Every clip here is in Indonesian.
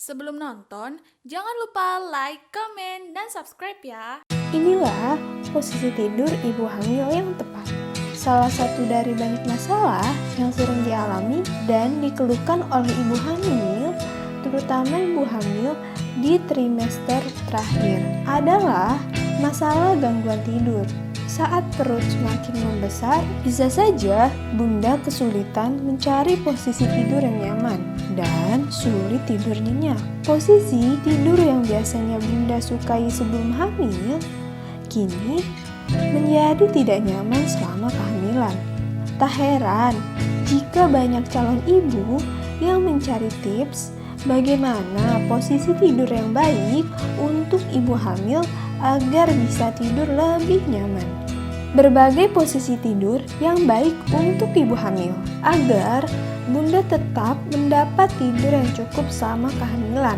Sebelum nonton, jangan lupa like, komen, dan subscribe ya. Inilah posisi tidur ibu hamil yang tepat. Salah satu dari banyak masalah yang sering dialami dan dikeluhkan oleh ibu hamil, terutama ibu hamil di trimester terakhir, adalah masalah gangguan tidur. Saat perut semakin membesar, bisa saja bunda kesulitan mencari posisi tidur yang nyaman dan sulit tidur nyenyak. Posisi tidur yang biasanya bunda sukai sebelum hamil, kini menjadi tidak nyaman selama kehamilan. Tak heran jika banyak calon ibu yang mencari tips bagaimana posisi tidur yang baik untuk ibu hamil agar bisa tidur lebih nyaman. Berbagai posisi tidur yang baik untuk ibu hamil agar bunda tetap mendapat tidur yang cukup selama kehamilan.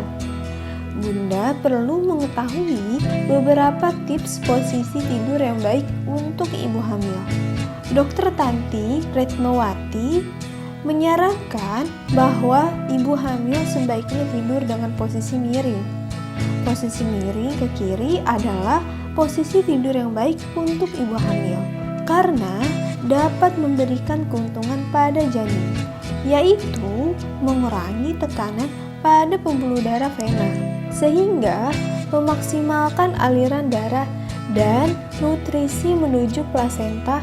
Bunda perlu mengetahui beberapa tips posisi tidur yang baik untuk ibu hamil. Dr. Tanti Retnowati menyarankan bahwa ibu hamil sebaiknya tidur dengan posisi miring. Posisi miring ke kiri adalah posisi tidur yang baik untuk ibu hamil karena dapat memberikan keuntungan pada janin, yaitu mengurangi tekanan pada pembuluh darah vena sehingga memaksimalkan aliran darah dan nutrisi menuju plasenta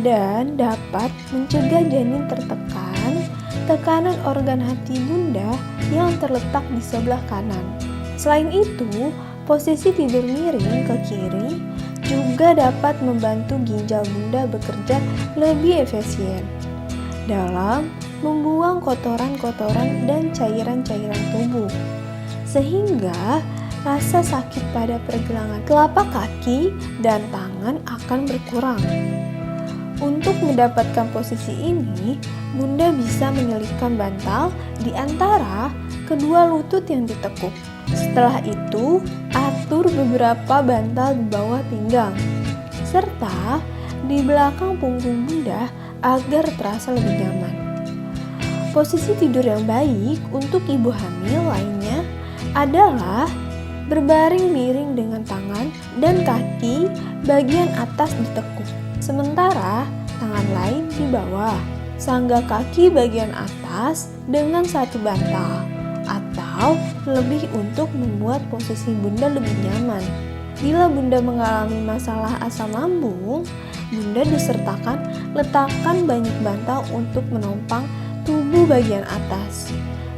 dan dapat mencegah janin tertekan. Tekanan organ hati bunda yang terletak di sebelah kanan. Selain itu, posisi tidur miring ke kiri juga dapat membantu ginjal bunda bekerja lebih efisien dalam membuang kotoran-kotoran dan cairan-cairan tubuh, sehingga rasa sakit pada pergelangan telapak kaki dan tangan akan berkurang. Untuk mendapatkan posisi ini, bunda bisa menyelipkan bantal di antara kedua lutut yang ditekuk. Setelah itu, atur beberapa bantal di bawah pinggang, serta di belakang punggung bunda agar terasa lebih nyaman. Posisi tidur yang baik untuk ibu hamil lainnya adalah berbaring miring dengan tangan dan kaki bagian atas ditekuk, sementara tangan lain di bawah. Sangga kaki bagian atas dengan satu bantal, atau lebih untuk membuat posisi bunda lebih nyaman. Bila bunda mengalami masalah asam lambung, bunda disertakan letakkan banyak bantal untuk menopang tubuh bagian atas,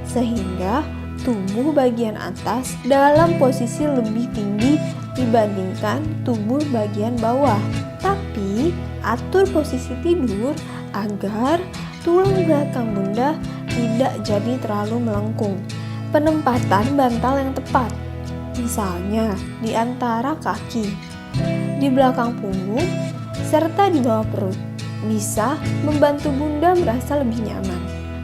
sehingga tubuh bagian atas dalam posisi lebih tinggi dibandingkan tubuh bagian bawah. Tapi, atur posisi tidur agar tulang belakang bunda tidak jadi terlalu melengkung. Penempatan bantal yang tepat, misalnya di antara kaki, di belakang punggung, serta di bawah perut, bisa membantu bunda merasa lebih nyaman.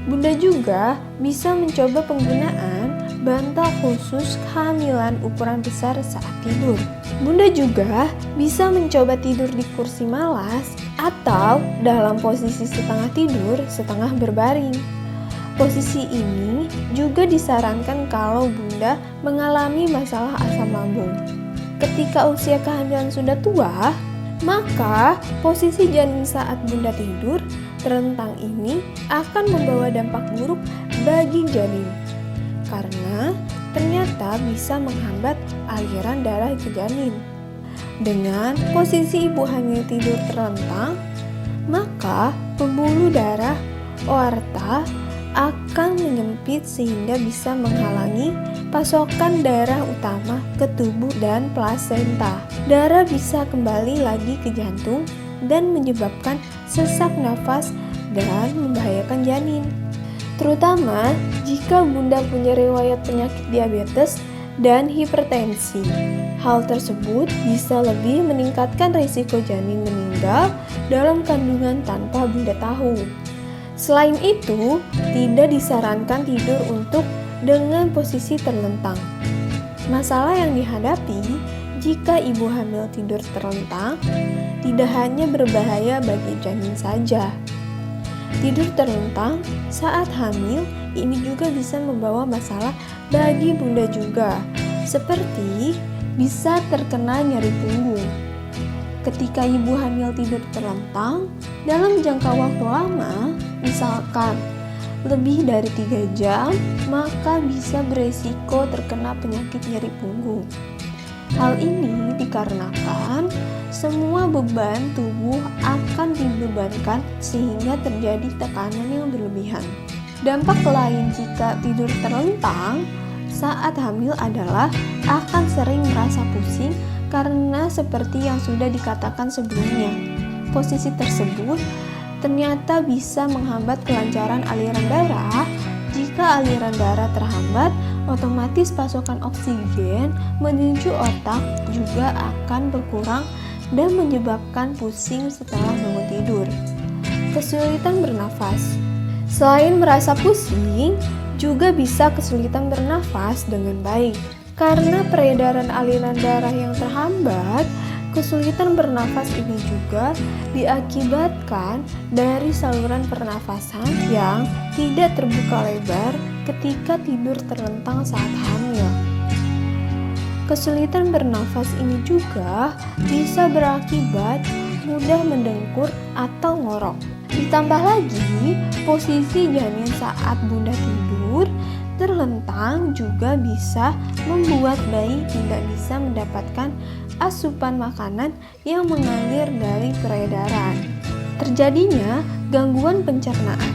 Bunda juga bisa mencoba penggunaan bantal khusus kehamilan ukuran besar saat tidur. Bunda juga bisa mencoba tidur di kursi malas atau dalam posisi setengah tidur, setengah berbaring. Posisi ini juga disarankan kalau bunda mengalami masalah asam lambung. Ketika usia kehamilan sudah tua, maka posisi janin saat bunda tidur terlentang ini akan membawa dampak buruk bagi janin, karena ternyata bisa menghambat aliran darah ke janin. Dengan posisi ibu hamil tidur terlentang, maka pembuluh darah aorta akan menyempit sehingga bisa menghalangi pasokan darah utama ke tubuh dan plasenta. Darah bisa kembali lagi ke jantung dan menyebabkan sesak nafas dan membahayakan janin, terutama jika bunda punya riwayat penyakit diabetes dan hipertensi. Hal tersebut bisa lebih meningkatkan risiko janin meninggal dalam kandungan tanpa bunda tahu. Selain itu, tidak disarankan tidur dengan posisi terlentang. Masalah yang dihadapi jika ibu hamil tidur terlentang tidak hanya berbahaya bagi janin saja. Tidur terlentang saat hamil ini juga bisa membawa masalah bagi bunda juga, seperti bisa terkena nyeri punggung. Ketika ibu hamil tidur terlentang dalam jangka waktu lama, misalkan lebih dari 3 jam, maka bisa beresiko terkena penyakit nyeri punggung. Hal ini dikarenakan semua beban tubuh akan dibebankan sehingga terjadi tekanan yang berlebihan. Dampak lain jika tidur terlentang saat hamil adalah akan sering merasa pusing karena seperti yang sudah dikatakan sebelumnya. Posisi tersebut ternyata bisa menghambat kelancaran aliran darah. Jika aliran darah terhambat, otomatis pasokan oksigen menuju otak juga akan berkurang dan menyebabkan pusing setelah bangun tidur. Kesulitan bernafas. Selain merasa pusing, juga bisa kesulitan bernafas dengan baik. Karena peredaran aliran darah yang terhambat, kesulitan bernafas ini juga diakibatkan dari saluran pernafasan yang tidak terbuka lebar ketika tidur terlentang saat hamil. Kesulitan bernafas ini juga bisa berakibat mudah mendengkur atau ngorok. Ditambah lagi, posisi janin saat bunda tidur terlentang juga bisa membuat bayi tidak bisa mendapatkan asupan makanan yang mengalir dari peredaran. Terjadinya gangguan pencernaan.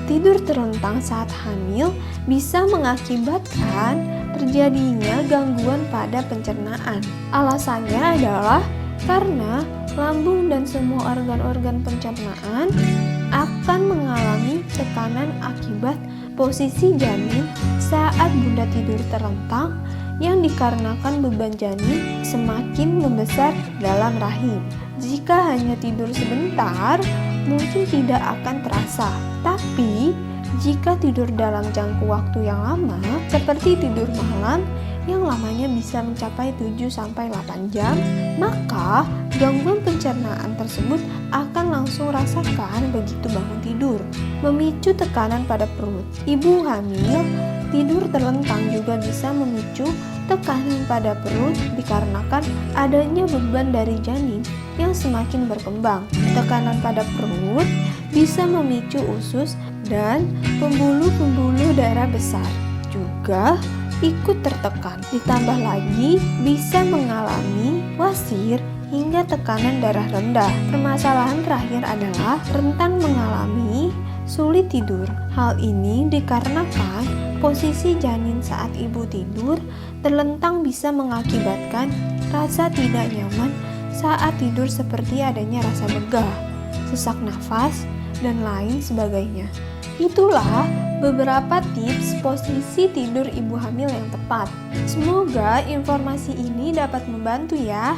Tidur terlentang saat hamil bisa mengakibatkan terjadinya gangguan pada pencernaan. Alasannya adalah karena lambung dan semua organ-organ pencernaan akan mengalami tekanan akibat posisi janin saat bunda tidur terlentang yang dikarenakan beban janin semakin membesar dalam rahim. Jika hanya tidur sebentar, mungkin tidak akan terasa. Tapi, jika tidur dalam jangka waktu yang lama, seperti tidur malam yang lamanya bisa mencapai 7-8 jam, maka gangguan pencernaan tersebut akan langsung rasakan begitu bangun tidur, memicu tekanan pada perut. Ibu hamil tidur terlentang juga bisa memicu tekanan pada perut dikarenakan adanya beban dari janin yang semakin berkembang. Tekanan pada perut bisa memicu usus dan pembuluh-pembuluh darah besar juga ikut tertekan. Ditambah lagi bisa mengalami wasir hingga tekanan darah rendah. Permasalahan terakhir adalah rentan mengalami sulit tidur. Hal ini dikarenakan posisi janin saat ibu tidur terlentang bisa mengakibatkan rasa tidak nyaman saat tidur seperti adanya rasa begah, sesak nafas, dan lain sebagainya. Itulah beberapa tips posisi tidur ibu hamil yang tepat. Semoga informasi ini dapat membantu ya.